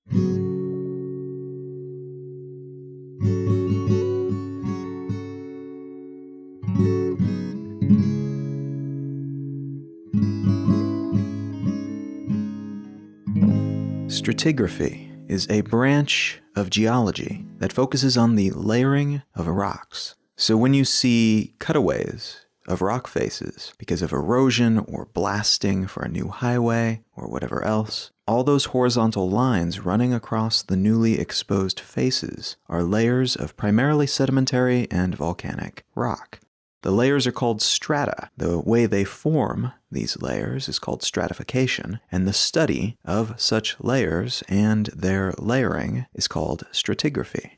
Stratigraphy is a branch of geology that focuses on the layering of rocks. So when you see cutaways of rock faces because of erosion or blasting for a new highway or whatever else, all those horizontal lines running across the newly exposed faces are layers of primarily sedimentary and volcanic rock. The layers are called strata. The way they form these layers is called stratification, and the study of such layers and their layering is called stratigraphy.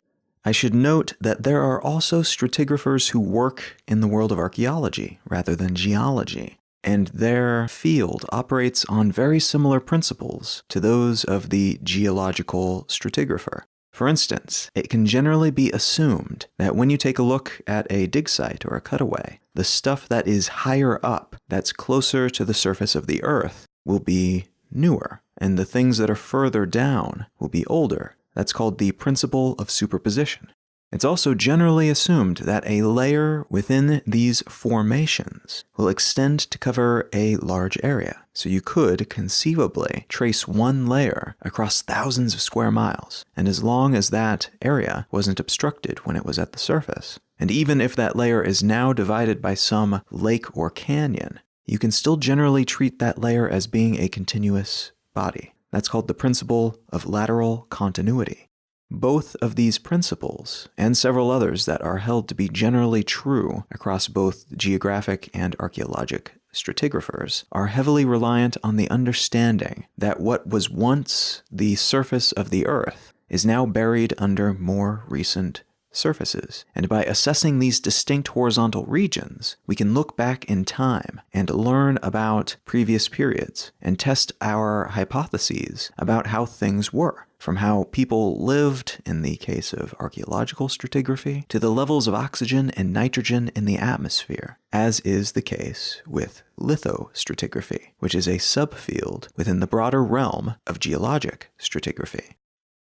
I should note that there are also stratigraphers who work in the world of archaeology rather than geology, and their field operates on very similar principles to those of the geological stratigrapher. For instance, it can generally be assumed that when you take a look at a dig site or a cutaway, the stuff that is higher up, that's closer to the surface of the earth, will be newer, and the things that are further down will be older. That's called the Principle of Superposition. It's also generally assumed that a layer within these formations will extend to cover a large area. So you could conceivably trace one layer across thousands of square miles, and as long as that area wasn't obstructed when it was at the surface, and even if that layer is now divided by some lake or canyon, you can still generally treat that layer as being a continuous body. That's called the principle of lateral continuity. Both of these principles, and several others that are held to be generally true across both geographic and archaeologic stratigraphers, are heavily reliant on the understanding that what was once the surface of the earth is now buried under more recent surfaces. And by assessing these distinct horizontal regions, we can look back in time and learn about previous periods and test our hypotheses about how things were, from how people lived in the case of archaeological stratigraphy to the levels of oxygen and nitrogen in the atmosphere, as is the case with lithostratigraphy, which is a subfield within the broader realm of geologic stratigraphy.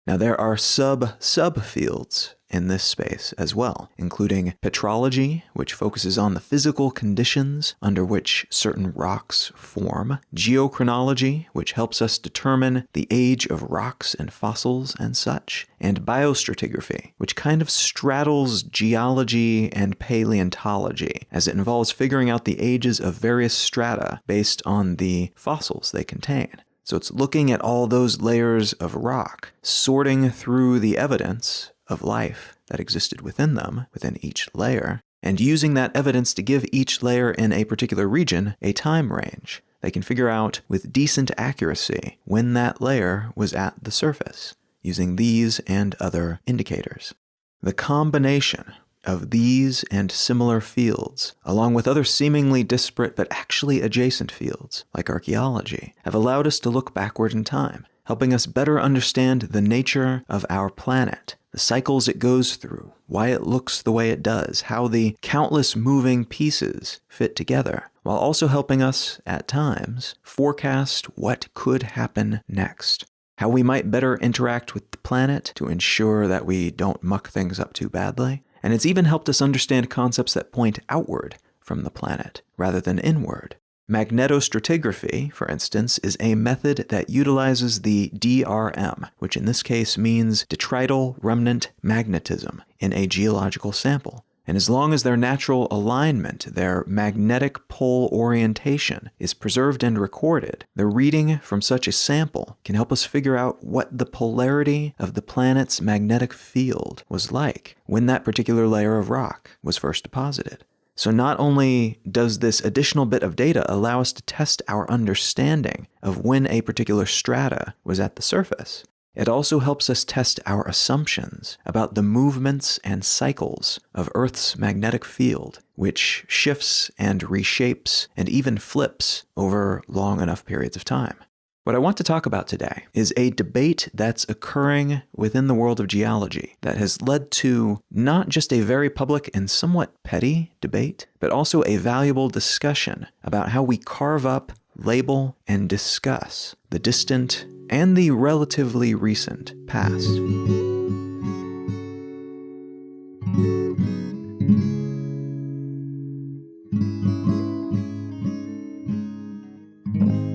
Now there are subfields in this space as well, including petrology, which focuses on the physical conditions under which certain rocks form, geochronology, which helps us determine the age of rocks and fossils and such, and biostratigraphy, which kind of straddles geology and paleontology, as it involves figuring out the ages of various strata based on the fossils they contain. So it's looking at all those layers of rock, sorting through the evidence of life that existed within them, within each layer, and using that evidence to give each layer in a particular region a time range. They can figure out with decent accuracy when that layer was at the surface, using these and other indicators. The combination of these and similar fields, along with other seemingly disparate but actually adjacent fields, like archaeology, have allowed us to look backward in time, helping us better understand the nature of our planet, the cycles it goes through, why it looks the way it does, how the countless moving pieces fit together, while also helping us, at times, forecast what could happen next, how we might better interact with the planet to ensure that we don't muck things up too badly. And it's even helped us understand concepts that point outward from the planet, rather than inward. Magnetostratigraphy, for instance, is a method that utilizes the DRM, which in this case means detrital remnant magnetism, in a geological sample. And as long as their natural alignment, their magnetic pole orientation, is preserved and recorded, the reading from such a sample can help us figure out what the polarity of the planet's magnetic field was like when that particular layer of rock was first deposited. So not only does this additional bit of data allow us to test our understanding of when a particular strata was at the surface, it also helps us test our assumptions about the movements and cycles of Earth's magnetic field, which shifts and reshapes and even flips over long enough periods of time. What I want to talk about today is a debate that's occurring within the world of geology that has led to not just a very public and somewhat petty debate, but also a valuable discussion about how we carve up label, and discuss the distant and the relatively recent past.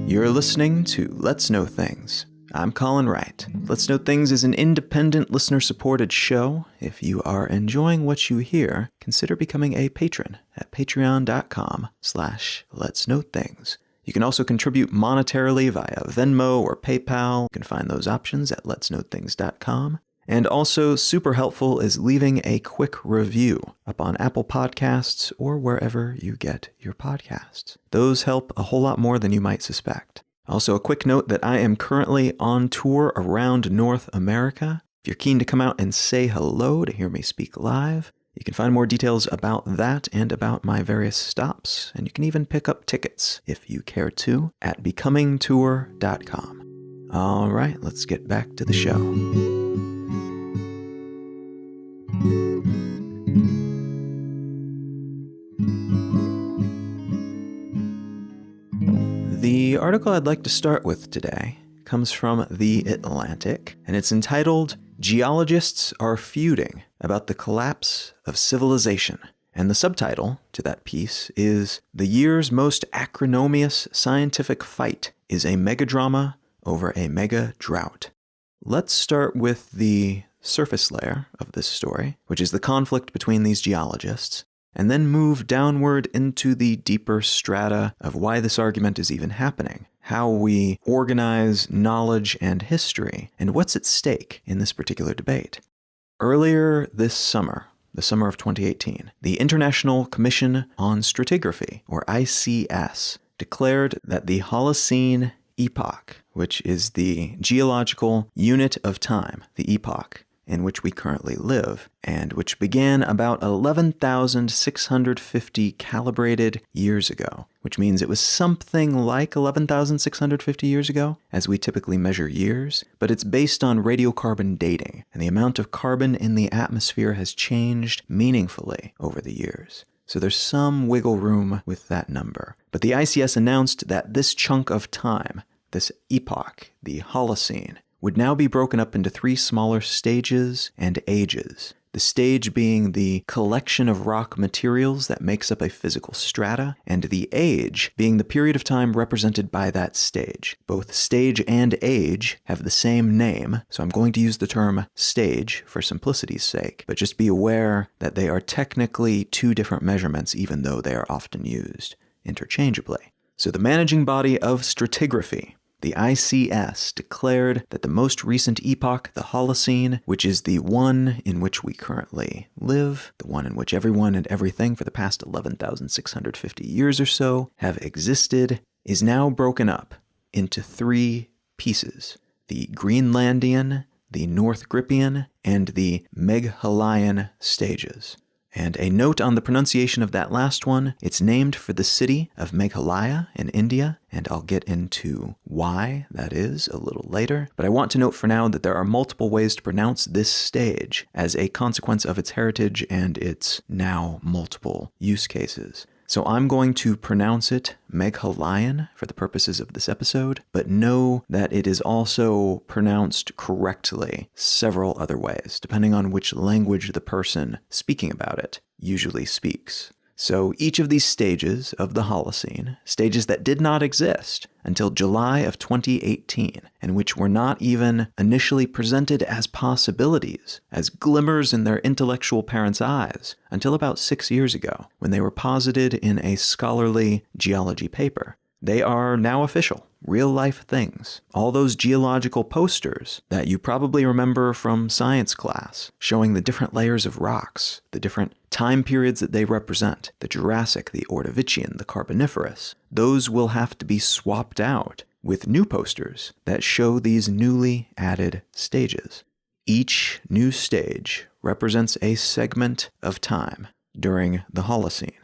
You're listening to Let's Know Things. I'm Colin Wright. Let's Know Things is an independent, listener-supported show. If you are enjoying what you hear, consider becoming a patron at patreon.com/letsknowthings. You can also contribute monetarily via Venmo or PayPal. You can find those options at letsknowthings.com. And also, super helpful is leaving a quick review up on Apple Podcasts or wherever you get your podcasts. Those help a whole lot more than you might suspect. Also, a quick note that I am currently on tour around North America. If you're keen to come out and say hello to hear me speak live, you can find more details about that and about my various stops, and you can even pick up tickets, if you care to, at becomingtour.com. All right, let's get back to the show. The article I'd like to start with today comes from The Atlantic, and it's entitled, "Geologists Are Feuding About the Collapse of Civilization." And the subtitle to that piece is, "The Year's Most Acrimonious Scientific Fight is a Megadrama Over a Mega Drought." Let's start with the surface layer of this story, which is the conflict between these geologists, and then move downward into the deeper strata of why this argument is even happening, how we organize knowledge and history, and what's at stake in this particular debate. Earlier this summer, the summer of 2018, the International Commission on Stratigraphy, or ICS, declared that the Holocene Epoch, which is the geological unit of time, the epoch in which we currently live, and which began about 11,650 calibrated years ago, which means it was something like 11,650 years ago, as we typically measure years, but it's based on radiocarbon dating, and the amount of carbon in the atmosphere has changed meaningfully over the years. So there's some wiggle room with that number. But the ICS announced that this chunk of time, this epoch, the Holocene, would now be broken up into three smaller stages and ages. The stage being the collection of rock materials that makes up a physical strata, and the age being the period of time represented by that stage. Both stage and age have the same name, so I'm going to use the term stage for simplicity's sake, but just be aware that they are technically two different measurements, even though they are often used interchangeably. So the managing body of stratigraphy, the ICS, declared that the most recent epoch, the Holocene, which is the one in which we currently live, the one in which everyone and everything for the past 11,650 years or so have existed, is now broken up into three pieces: the Greenlandian, the North Grippian, and the Meghalayan stages. And a note on the pronunciation of that last one, it's named for the city of Meghalaya in India, and I'll get into why that is a little later. But I want to note for now that there are multiple ways to pronounce this stage as a consequence of its heritage and its now multiple use cases. So I'm going to pronounce it Meghalayan for the purposes of this episode, but know that it is also pronounced correctly several other ways, depending on which language the person speaking about it usually speaks. So each of these stages of the Holocene, stages that did not exist until July of 2018, and which were not even initially presented as possibilities, as glimmers in their intellectual parents' eyes, until about 6 years ago, when they were posited in a scholarly geology paper. They are now official, real-life things. All those geological posters that you probably remember from science class, showing the different layers of rocks, the different time periods that they represent, the Jurassic, the Ordovician, the Carboniferous, those will have to be swapped out with new posters that show these newly added stages. Each new stage represents a segment of time during the Holocene.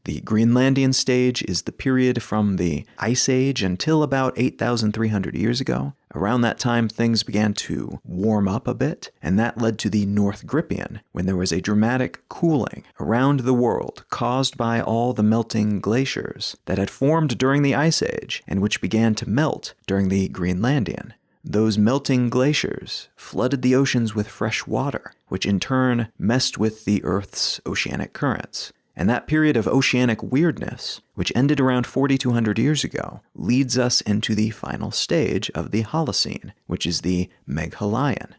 The Greenlandian stage is the period from the Ice Age until about 8,300 years ago, Around that time, things began to warm up a bit, and that led to the North Grippian, when there was a dramatic cooling around the world caused by all the melting glaciers that had formed during the Ice Age and which began to melt during the Greenlandian. Those melting glaciers flooded the oceans with fresh water, which in turn messed with the Earth's oceanic currents. And that period of oceanic weirdness, which ended around 4,200 years ago, leads us into the final stage of the Holocene, which is the Meghalayan.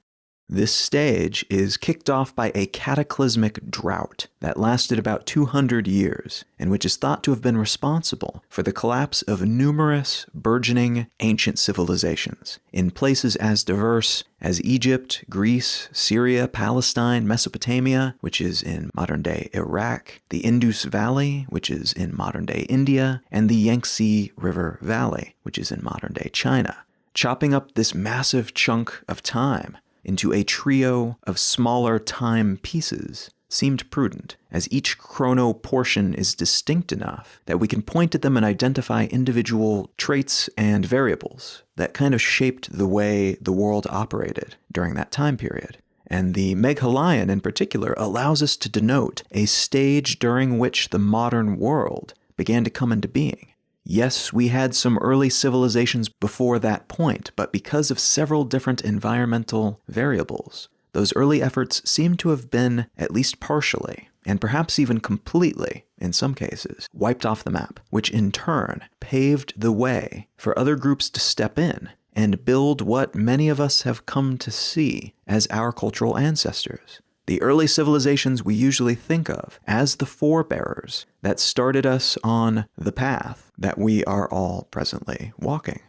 This stage is kicked off by a cataclysmic drought that lasted about 200 years, and which is thought to have been responsible for the collapse of numerous burgeoning ancient civilizations in places as diverse as Egypt, Greece, Syria, Palestine, Mesopotamia, which is in modern-day Iraq, the Indus Valley, which is in modern-day India, and the Yangtze River Valley, which is in modern-day China. Chopping up this massive chunk of time into a trio of smaller time pieces seemed prudent, as each chrono portion is distinct enough that we can point at them and identify individual traits and variables that kind of shaped the way the world operated during that time period. And the Meghalayan in particular allows us to denote a stage during which the modern world began to come into being. Yes, we had some early civilizations before that point, but because of several different environmental variables, those early efforts seem to have been, at least partially, and perhaps even completely, in some cases, wiped off the map, which in turn paved the way for other groups to step in and build what many of us have come to see as our cultural ancestors. The early civilizations we usually think of as the forebearers that started us on the path that we are all presently walking.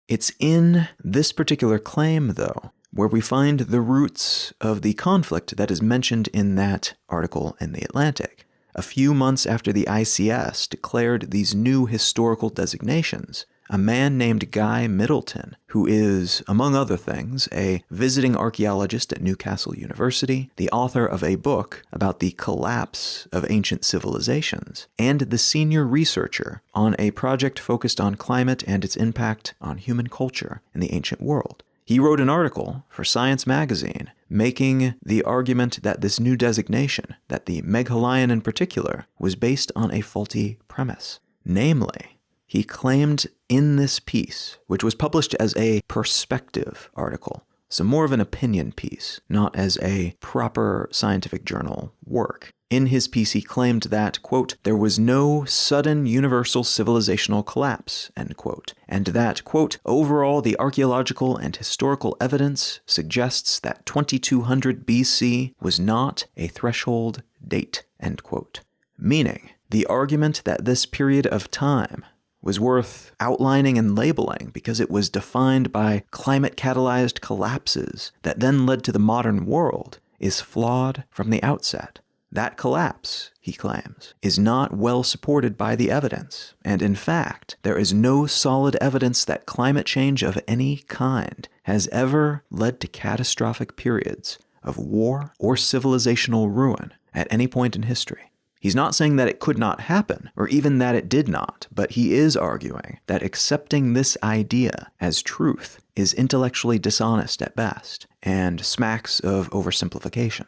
It's in this particular claim, though, where we find the roots of the conflict that is mentioned in that article in The Atlantic. A few months after the ICS declared these new historical designations, a man named Guy Middleton, who is, among other things, a visiting archaeologist at Newcastle University, the author of a book about the collapse of ancient civilizations, and the senior researcher on a project focused on climate and its impact on human culture in the ancient world. He wrote an article for Science magazine making the argument that this new designation, that the Meghalayan in particular, was based on a faulty premise. Namely, he claimed in this piece, which was published as a perspective article, so more of an opinion piece, not as a proper scientific journal work. In his piece, he claimed that, quote, there was no sudden universal civilizational collapse, end quote, and that, quote, overall the archaeological and historical evidence suggests that 2200 BC was not a threshold date, end quote. Meaning, the argument that this period of time was worth outlining and labeling because it was defined by climate-catalyzed collapses that then led to the modern world is flawed from the outset. That collapse, he claims, is not well supported by the evidence, and in fact, there is no solid evidence that climate change of any kind has ever led to catastrophic periods of war or civilizational ruin at any point in history. He's not saying that it could not happen, or even that it did not, but he is arguing that accepting this idea as truth is intellectually dishonest at best, and smacks of oversimplification.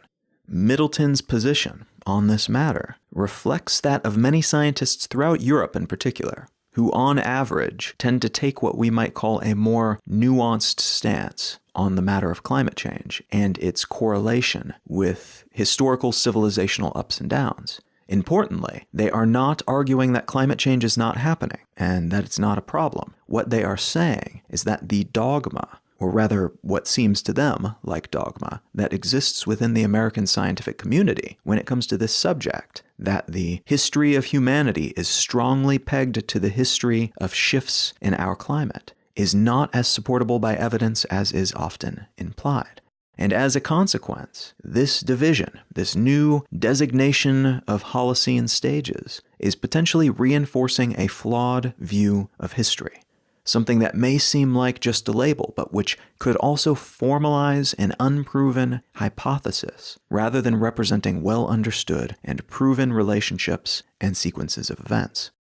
Middleton's position on this matter reflects that of many scientists throughout Europe in particular, who on average tend to take what we might call a more nuanced stance on the matter of climate change and its correlation with historical civilizational ups and downs. Importantly, they are not arguing that climate change is not happening and that it's not a problem. What they are saying is that the dogma, or rather what seems to them like dogma, that exists within the American scientific community when it comes to this subject, that the history of humanity is strongly pegged to the history of shifts in our climate, is not as supportable by evidence as is often implied. And as a consequence, this division, this new designation of Holocene stages, is potentially reinforcing a flawed view of history. Something that may seem like just a label, but which could also formalize an unproven hypothesis, rather than representing well understood and proven relationships and sequences of events.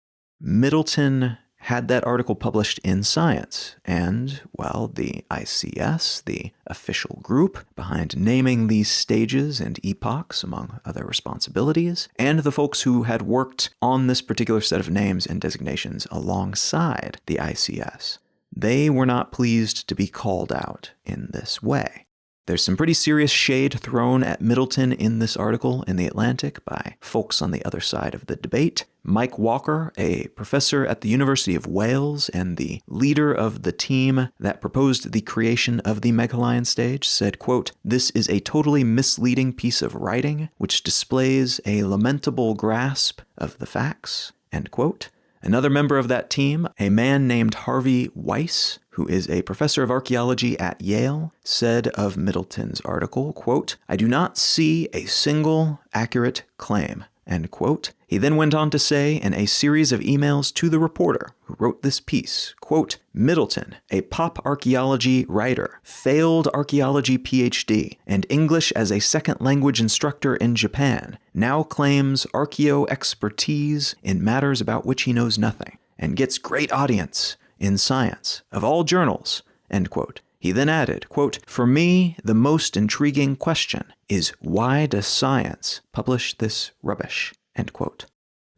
Middleton had that article published in Science, and, well, the ICS, the official group behind naming these stages and epochs, among other responsibilities, and the folks who had worked on this particular set of names and designations alongside the ICS, they were not pleased to be called out in this way. There's some pretty serious shade thrown at Middleton in this article in The Atlantic by folks on the other side of the debate. Mike Walker, a professor at the University of Wales and the leader of the team that proposed the creation of the Meghalayan stage, said, quote, "This is a totally misleading piece of writing which displays a lamentable grasp of the facts," end quote. Another member of that team, a man named Harvey Weiss, who is a professor of archaeology at Yale, said of Middleton's article, quote, "I do not see a single accurate claim," end quote. He then went on to say in a series of emails to the reporter who wrote this piece, quote, "Middleton, a pop archaeology writer, failed archaeology PhD, and English as a second language instructor in Japan, now claims archaeo-expertise in matters about which he knows nothing, and gets great audience in Science, of all journals," end quote. He then added, quote, "For me, the most intriguing question is why does Science publish this rubbish?" End quote.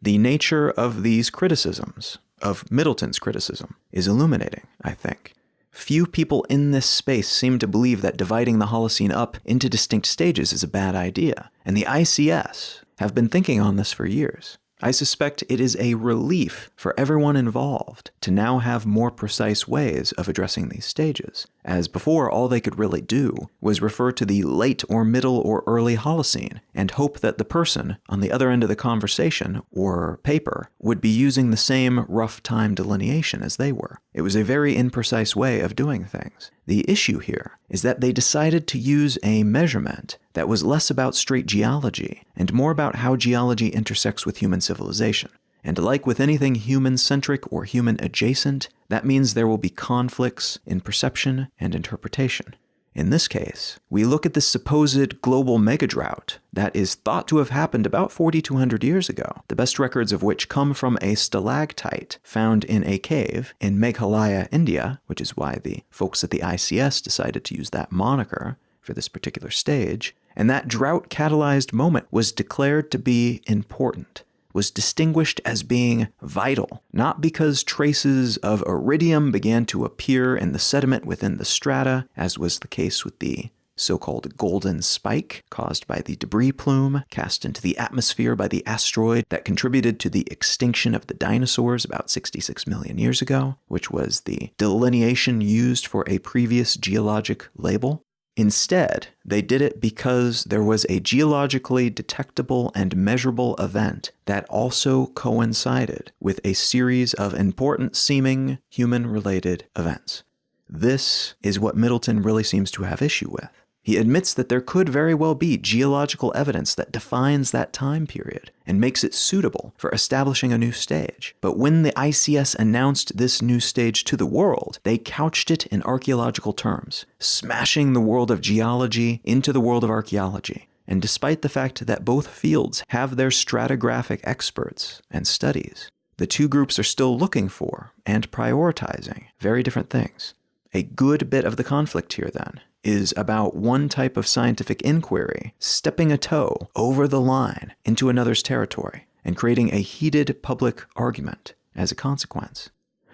The nature of these criticisms, of Middleton's criticism, is illuminating, I think. Few people in this space seem to believe that dividing the Holocene up into distinct stages is a bad idea, and the ICS have been thinking on this for years. I suspect it is a relief for everyone involved to now have more precise ways of addressing these stages, as before all they could really do was refer to the late or middle or early Holocene and hope that the person on the other end of the conversation or paper would be using the same rough time delineation as they were. It was a very imprecise way of doing things. The issue here is that they decided to use a measurement that was less about straight geology and more about how geology intersects with human civilization. And like with anything human-centric or human-adjacent, that means there will be conflicts in perception and interpretation. In this case, we look at this supposed global megadrought that is thought to have happened about 4,200 years ago, the best records of which come from a stalactite found in a cave in Meghalaya, India, which is why the folks at the ICS decided to use that moniker for this particular stage, and that drought-catalyzed moment was declared to be important, was distinguished as being vital, not because traces of iridium began to appear in the sediment within the strata, as was the case with the so-called golden spike caused by the debris plume cast into the atmosphere by the asteroid that contributed to the extinction of the dinosaurs about 66 million years ago, which was the delineation used for a previous geologic label. Instead, they did it because there was a geologically detectable and measurable event that also coincided with a series of important seeming human-related events. This is what Middleton really seems to have issue with. He admits that there could very well be geological evidence that defines that time period and makes it suitable for establishing a new stage. But when the ICS announced this new stage to the world, they couched it in archaeological terms, smashing the world of geology into the world of archaeology. And despite the fact that both fields have their stratigraphic experts and studies, the two groups are still looking for and prioritizing very different things. A good bit of the conflict here, then, is about one type of scientific inquiry stepping a toe over the line into another's territory and creating a heated public argument as a consequence.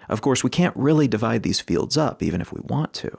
Of course, we can't really divide these fields up, even if we want to.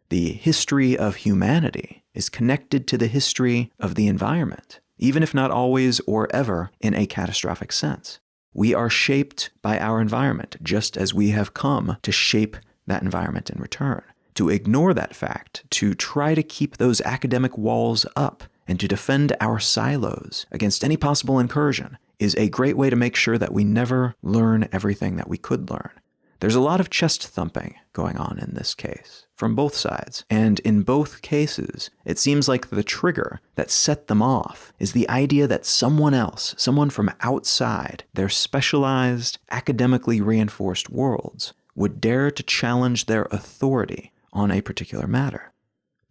The history of humanity is connected to the history of the environment, even if not always or ever in a catastrophic sense. We are shaped by our environment, just as we have come to shape that environment in return. To ignore that fact, to try to keep those academic walls up, and to defend our silos against any possible incursion is a great way to make sure that we never learn everything that we could learn. There's a lot of chest thumping going on in this case, from both sides, and in both cases, it seems like the trigger that set them off is the idea that someone else, someone from outside their specialized, academically reinforced worlds, would dare to challenge their authority on a particular matter.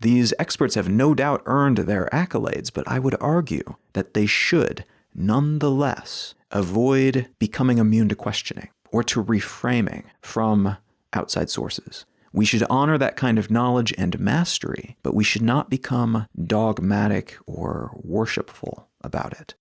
These experts have no doubt earned their accolades, but I would argue that they should, nonetheless, avoid becoming immune to questioning. or to reframing from outside sources. We should honor that kind of knowledge and mastery, but we should not become dogmatic or worshipful about it.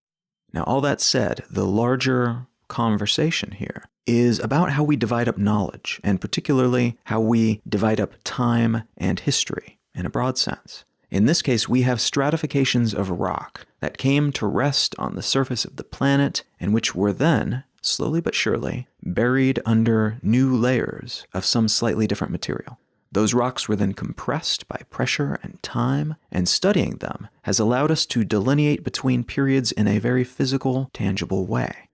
Now, all that said, the larger conversation here is about how we divide up knowledge, and particularly how we divide up time and history in a broad sense. In this case, we have stratifications of rock that came to rest on the surface of the planet and which were then, slowly but surely, buried under new layers of some slightly different material. Those rocks were then compressed by pressure and time, and studying them has allowed us to delineate between periods in a very physical, tangible way.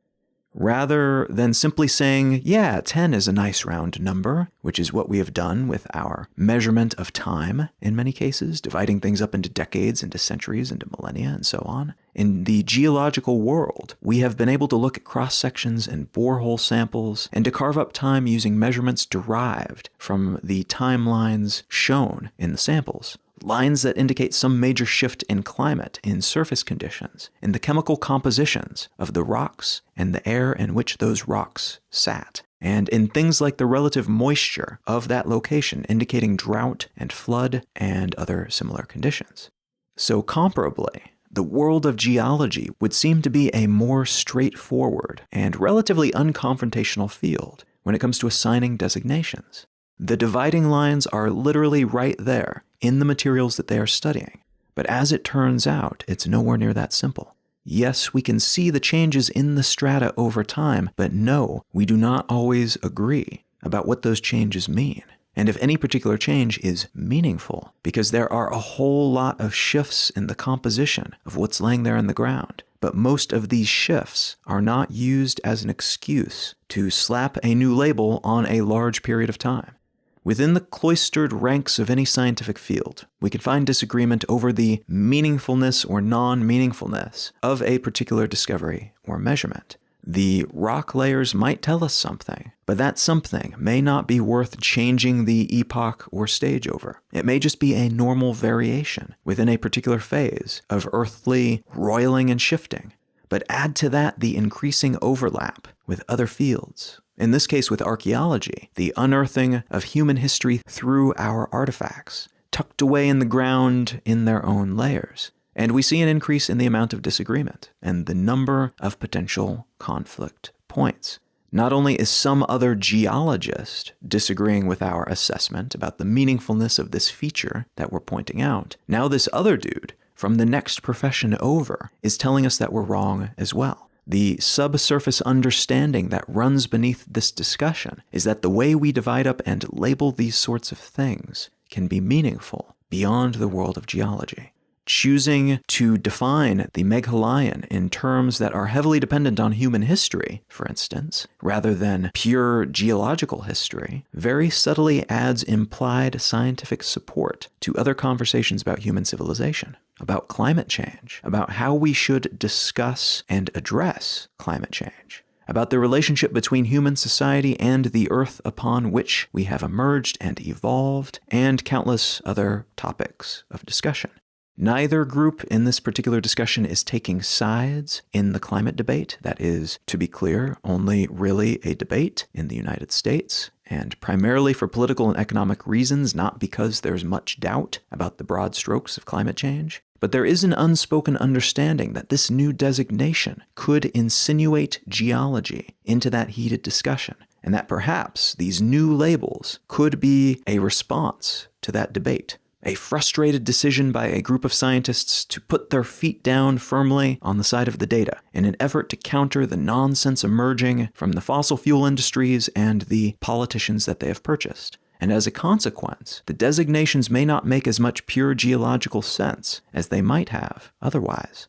Rather than simply saying, yeah, 10 is a nice round number, which is what we have done with our measurement of time in many cases, dividing things up into decades, into centuries, into millennia, and so on. In the geological world, we have been able to look at cross-sections and borehole samples and to carve up time using measurements derived from the timelines shown in the samples. Lines that indicate some major shift in climate, in surface conditions, in the chemical compositions of the rocks and the air in which those rocks sat, and in things like the relative moisture of that location, indicating drought and flood and other similar conditions. So comparably, the world of geology would seem to be a more straightforward and relatively unconfrontational field when it comes to assigning designations. The dividing lines are literally right there in the materials that they are studying. But as it turns out, it's nowhere near that simple. Yes, we can see the changes in the strata over time, but no, we do not always agree about what those changes mean. And if any particular change is meaningful, because there are a whole lot of shifts in the composition of what's laying there in the ground. But most of these shifts are not used as an excuse to slap a new label on a large period of time. Within the cloistered ranks of any scientific field, we can find disagreement over the meaningfulness or non-meaningfulness of a particular discovery or measurement. The rock layers might tell us something, but that something may not be worth changing the epoch or stage over. It may just be a normal variation within a particular phase of earthly roiling and shifting. But add to that the increasing overlap with other fields. In this case with archaeology, the unearthing of human history through our artifacts, tucked away in the ground in their own layers. And we see an increase in the amount of disagreement and the number of potential conflict points. Not only is some other geologist disagreeing with our assessment about the meaningfulness of this feature that we're pointing out, now this other dude from the next profession over is telling us that we're wrong as well. The subsurface understanding that runs beneath this discussion is that the way we divide up and label these sorts of things can be meaningful beyond the world of geology. Choosing to define the Meghalayan in terms that are heavily dependent on human history, for instance, rather than pure geological history, very subtly adds implied scientific support to other conversations about human civilization, about climate change, about how we should discuss and address climate change, about the relationship between human society and the earth upon which we have emerged and evolved, and countless other topics of discussion. Neither group in this particular discussion is taking sides in the climate debate. That is, to be clear, only really a debate in the United States, and primarily for political and economic reasons, not because there's much doubt about the broad strokes of climate change. But there is an unspoken understanding that this new designation could insinuate geology into that heated discussion, and that perhaps these new labels could be a response to that debate. A frustrated decision by a group of scientists to put their feet down firmly on the side of the data in an effort to counter the nonsense emerging from the fossil fuel industries and the politicians that they have purchased. And as a consequence, the designations may not make as much pure geological sense as they might have otherwise.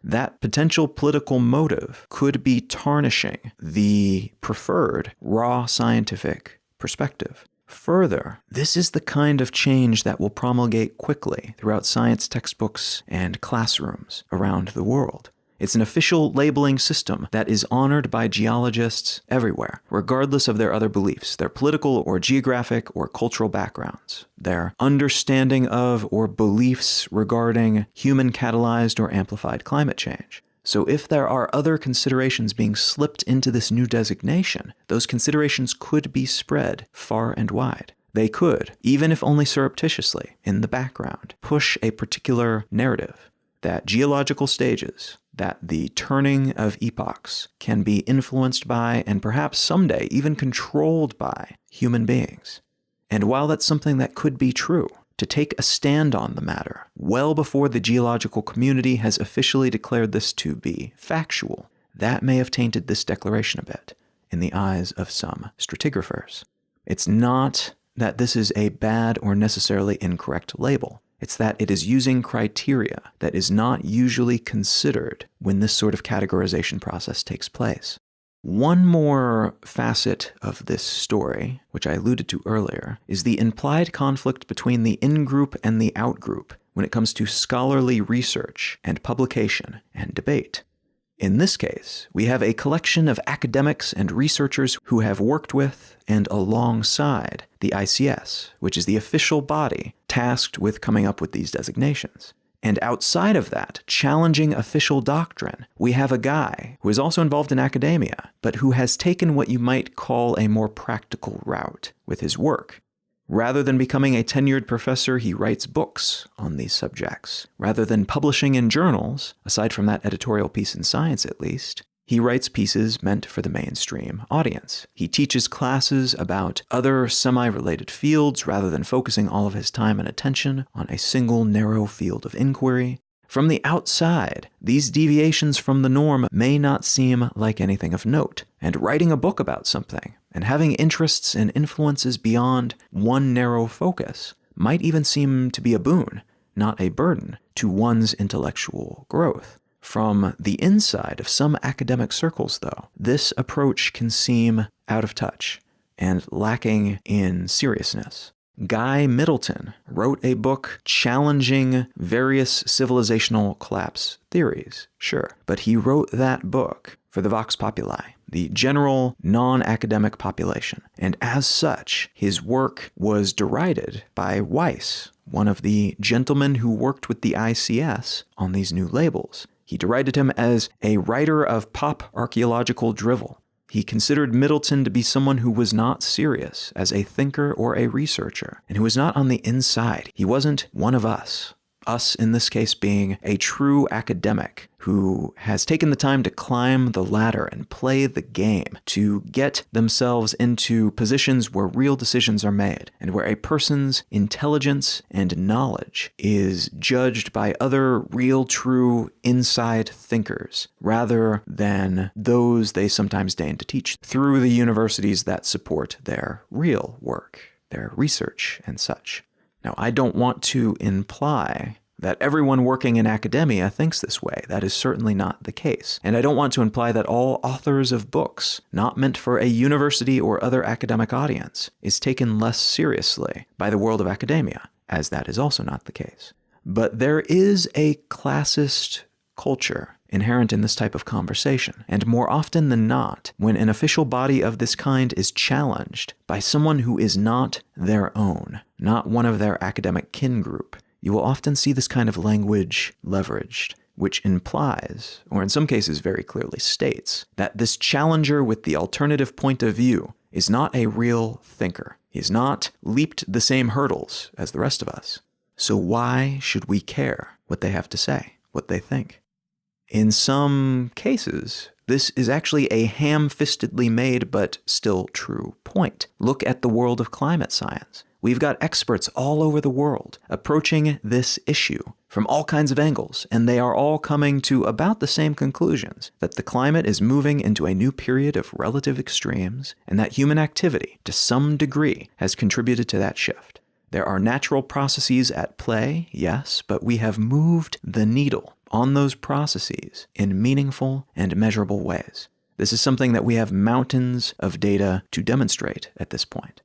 That potential political motive could be tarnishing the preferred raw scientific perspective. Further, this is the kind of change that will promulgate quickly throughout science textbooks and classrooms around the world. It's an official labeling system that is honored by geologists everywhere, regardless of their other beliefs, their political or geographic or cultural backgrounds, their understanding of or beliefs regarding human-catalyzed or amplified climate change. So if there are other considerations being slipped into this new designation, those considerations could be spread far and wide. They could, even if only surreptitiously, in the background, push a particular narrative that geological stages, that the turning of epochs can be influenced by and perhaps someday even controlled by human beings. And while that's something that could be true, to take a stand on the matter well before the geological community has officially declared this to be factual, that may have tainted this declaration a bit in the eyes of some stratigraphers. It's not that this is a bad or necessarily incorrect label. It's that it is using criteria that is not usually considered when this sort of categorization process takes place. One more facet of this story, which I alluded to earlier, is the implied conflict between the in-group and the out-group when it comes to scholarly research and publication and debate. In this case, we have a collection of academics and researchers who have worked with and alongside the ICS, which is the official body tasked with coming up with these designations. And outside of that, challenging official doctrine, we have a guy who is also involved in academia, but who has taken what you might call a more practical route with his work. Rather than becoming a tenured professor, he writes books on these subjects. Rather than publishing in journals, aside from that editorial piece in Science at least, he writes pieces meant for the mainstream audience. He teaches classes about other semi-related fields rather than focusing all of his time and attention on a single narrow field of inquiry. From the outside, these deviations from the norm may not seem like anything of note, and writing a book about something and having interests and influences beyond one narrow focus might even seem to be a boon, not a burden, to one's intellectual growth. From the inside of some academic circles, though, this approach can seem out of touch and lacking in seriousness. Guy Middleton wrote a book challenging various civilizational collapse theories, sure, but he wrote that book for the Vox Populi, the general non-academic population, and as such, his work was derided by Weiss, one of the gentlemen who worked with the ICS on these new labels. He derided him as a writer of pop archaeological drivel. He considered Middleton to be someone who was not serious as a thinker or a researcher, and who was not on the inside. He wasn't one of us. Us, in this case, being a true academic who has taken the time to climb the ladder and play the game to get themselves into positions where real decisions are made and where a person's intelligence and knowledge is judged by other real, true, inside thinkers rather than those they sometimes deign to teach through the universities that support their real work, their research and such. Now, I don't want to imply that everyone working in academia thinks this way. That is certainly not the case. And I don't want to imply that all authors of books not meant for a university or other academic audience is taken less seriously by the world of academia, as that is also not the case. But there is a classist culture inherent in this type of conversation, and more often than not, when an official body of this kind is challenged by someone who is not their own, not one of their academic kin group, you will often see this kind of language leveraged, which implies, or in some cases very clearly states, that this challenger with the alternative point of view is not a real thinker. He has not leaped the same hurdles as the rest of us. So why should we care what they have to say, what they think? In some cases, this is actually a ham-fistedly made but still true point. Look at the world of climate science. We've got experts all over the world approaching this issue from all kinds of angles, and they are all coming to about the same conclusions, that the climate is moving into a new period of relative extremes, and that human activity, to some degree, has contributed to that shift. There are natural processes at play, yes, but we have moved the needle on those processes in meaningful and measurable ways. This is something that we have mountains of data to demonstrate at this point.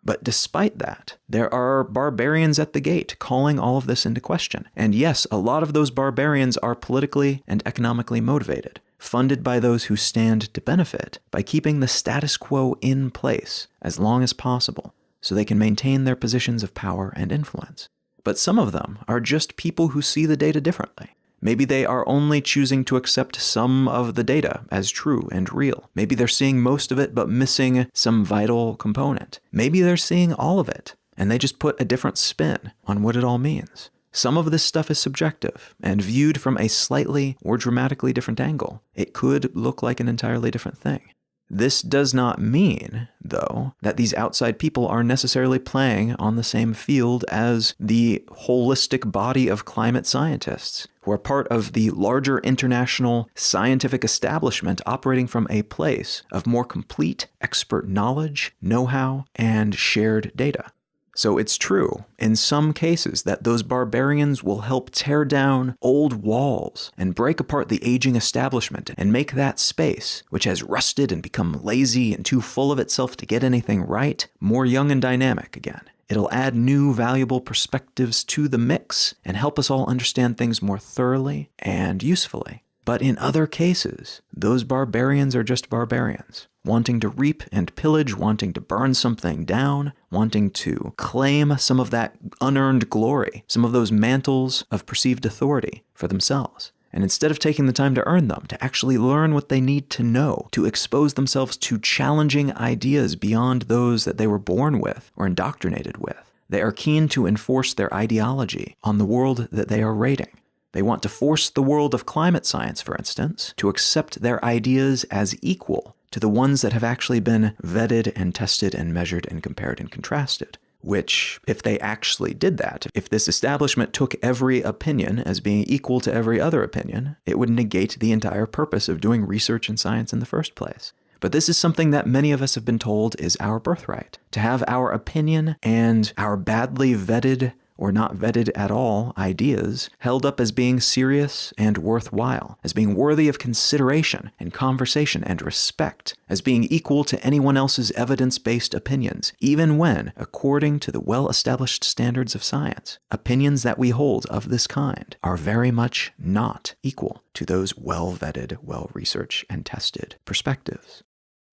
But despite that, there are barbarians at the gate calling all of this into question. And yes, a lot of those barbarians are politically and economically motivated, funded by those who stand to benefit by keeping the status quo in place as long as possible so they can maintain their positions of power and influence. But some of them are just people who see the data differently. Maybe they are only choosing to accept some of the data as true and real. Maybe they're seeing most of it but missing some vital component. Maybe they're seeing all of it, and they just put a different spin on what it all means. Some of this stuff is subjective, and viewed from a slightly or dramatically different angle, it could look like an entirely different thing. This does not mean, though, that these outside people are necessarily playing on the same field as the holistic body of climate scientists, who are part of the larger international scientific establishment operating from a place of more complete expert knowledge, know-how, and shared data. So it's true, in some cases, that those barbarians will help tear down old walls and break apart the aging establishment and make that space, which has rusted and become lazy and too full of itself to get anything right, more young and dynamic again. It'll add new, valuable perspectives to the mix and help us all understand things more thoroughly and usefully. But in other cases, those barbarians are just barbarians, wanting to reap and pillage, wanting to burn something down, wanting to claim some of that unearned glory, some of those mantles of perceived authority for themselves. And instead of taking the time to earn them, to actually learn what they need to know, to expose themselves to challenging ideas beyond those that they were born with or indoctrinated with, they are keen to enforce their ideology on the world that they are raiding. They want to force the world of climate science, for instance, to accept their ideas as equal to the ones that have actually been vetted and tested and measured and compared and contrasted. Which, if they actually did that, if this establishment took every opinion as being equal to every other opinion, it would negate the entire purpose of doing research in science in the first place. But this is something that many of us have been told is our birthright. To have our opinion and our badly vetted or not vetted at all ideas held up as being serious and worthwhile, as being worthy of consideration and conversation and respect, as being equal to anyone else's evidence-based opinions, even when, according to the well-established standards of science, opinions that we hold of this kind are very much not equal to those well-vetted, well-researched, and tested perspectives.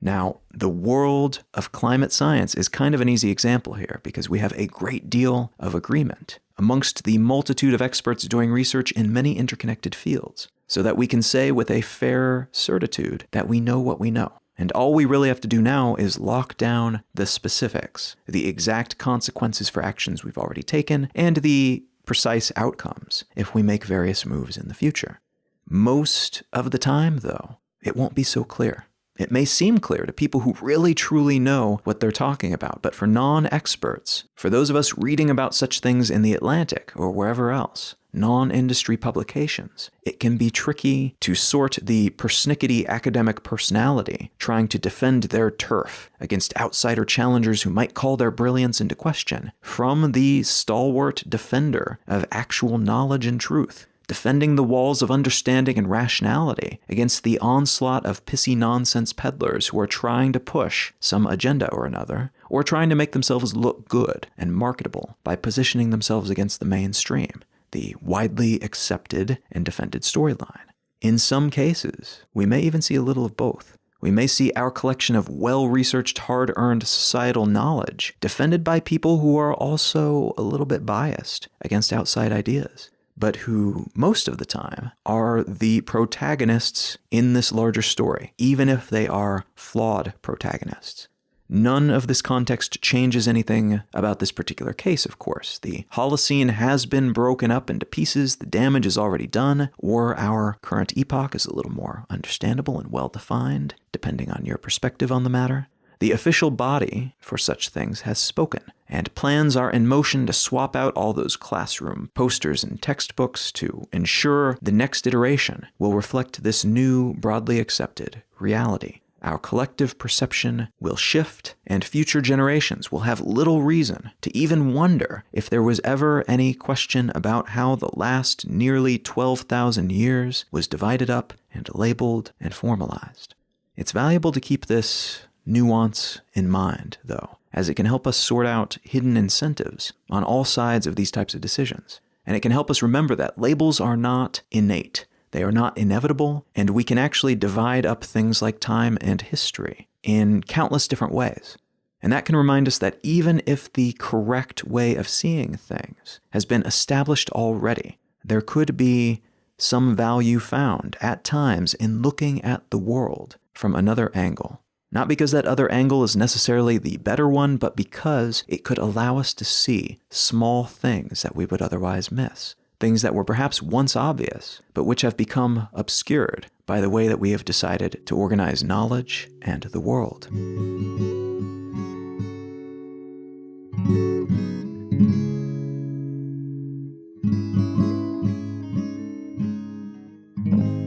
Now, the world of climate science is kind of an easy example here because we have a great deal of agreement amongst the multitude of experts doing research in many interconnected fields, so that we can say with a fair certitude that we know what we know. And all we really have to do now is lock down the specifics, the exact consequences for actions we've already taken, and the precise outcomes if we make various moves in the future. Most of the time, though, it won't be so clear. It may seem clear to people who really truly know what they're talking about, but for non-experts, for those of us reading about such things in the Atlantic or wherever else, non-industry publications, it can be tricky to sort the persnickety academic personality trying to defend their turf against outsider challengers who might call their brilliance into question from the stalwart defender of actual knowledge and truth, defending the walls of understanding and rationality against the onslaught of pissy nonsense peddlers who are trying to push some agenda or another, or trying to make themselves look good and marketable by positioning themselves against the mainstream, the widely accepted and defended storyline. In some cases, we may even see a little of both. We may see our collection of well-researched, hard-earned societal knowledge defended by people who are also a little bit biased against outside ideas, but who, most of the time, are the protagonists in this larger story, even if they are flawed protagonists. None of this context changes anything about this particular case, of course. The Holocene has been broken up into pieces, the damage is already done, or our current epoch is a little more understandable and well-defined, depending on your perspective on the matter. The official body for such things has spoken, and plans are in motion to swap out all those classroom posters and textbooks to ensure the next iteration will reflect this new, broadly accepted reality. Our collective perception will shift, and future generations will have little reason to even wonder if there was ever any question about how the last nearly 12,000 years was divided up and labeled and formalized. It's valuable to keep this nuance in mind, though, as it can help us sort out hidden incentives on all sides of these types of decisions. And it can help us remember that labels are not innate, they are not inevitable, and we can actually divide up things like time and history in countless different ways. And that can remind us that even if the correct way of seeing things has been established already, there could be some value found at times in looking at the world from another angle. Not because that other angle is necessarily the better one, but because it could allow us to see small things that we would otherwise miss. Things that were perhaps once obvious, but which have become obscured by the way that we have decided to organize knowledge and the world.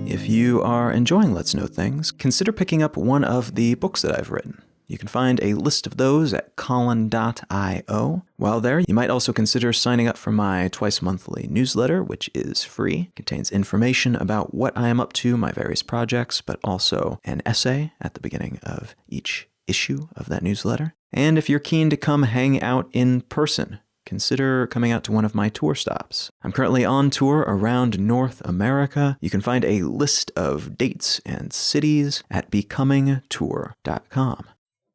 If you are enjoying Let's Know Things, consider picking up one of the books that I've written. You can find a list of those at colin.io. While there, you might also consider signing up for my twice-monthly newsletter, which is free. It contains information about what I am up to, my various projects, but also an essay at the beginning of each issue of that newsletter. And if you're keen to come hang out in person, consider coming out to one of my tour stops. I'm currently on tour around North America. You can find a list of dates and cities at becomingtour.com.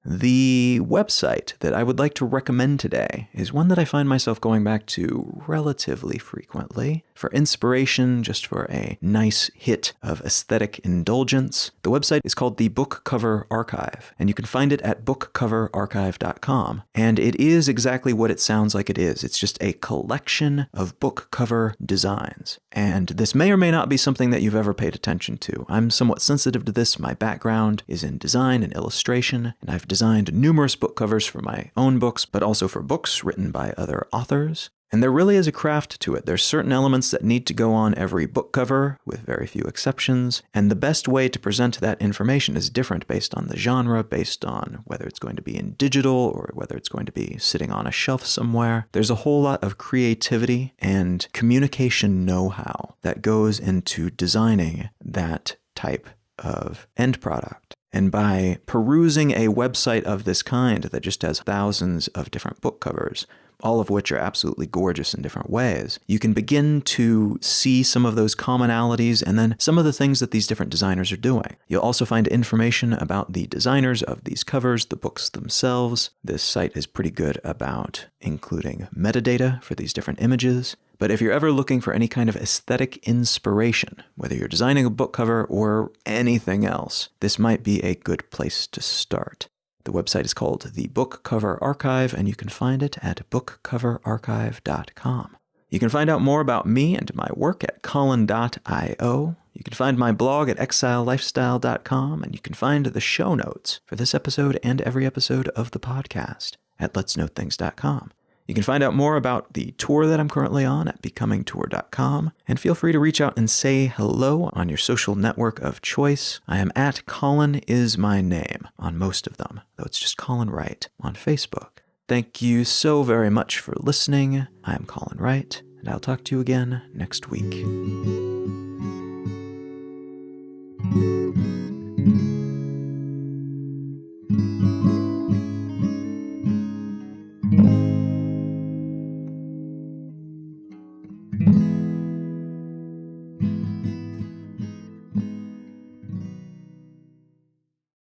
The website that I would like to recommend today is one that I find myself going back to relatively frequently for inspiration, just for a nice hit of aesthetic indulgence. The website is called the Book Cover Archive, and you can find it at bookcoverarchive.com. And it is exactly what it sounds like it is. It's just a collection of book cover designs. And this may or may not be something that you've ever paid attention to. I'm somewhat sensitive to this. My background is in design and illustration, and I've designed numerous book covers for my own books, but also for books written by other authors. And there really is a craft to it. There's certain elements that need to go on every book cover, with very few exceptions, and the best way to present that information is different based on the genre, based on whether it's going to be in digital or whether it's going to be sitting on a shelf somewhere. There's a whole lot of creativity and communication know-how that goes into designing that type of end product. And by perusing a website of this kind that just has thousands of different book covers, all of which are absolutely gorgeous in different ways, you can begin to see some of those commonalities and then some of the things that these different designers are doing. You'll also find information about the designers of these covers, the books themselves. This site is pretty good about including metadata for these different images. But if you're ever looking for any kind of aesthetic inspiration, whether you're designing a book cover or anything else, this might be a good place to start. The website is called the Book Cover Archive, and you can find it at bookcoverarchive.com. You can find out more about me and my work at colin.io. You can find my blog at exilelifestyle.com, and you can find the show notes for this episode and every episode of the podcast at letsknowthings.com. You can find out more about the tour that I'm currently on at becomingtour.com, and feel free to reach out and say hello on your social network of choice. I am at Colin is my name on most of them, though it's just Colin Wright on Facebook. Thank you so very much for listening. I am Colin Wright, and I'll talk to you again next week.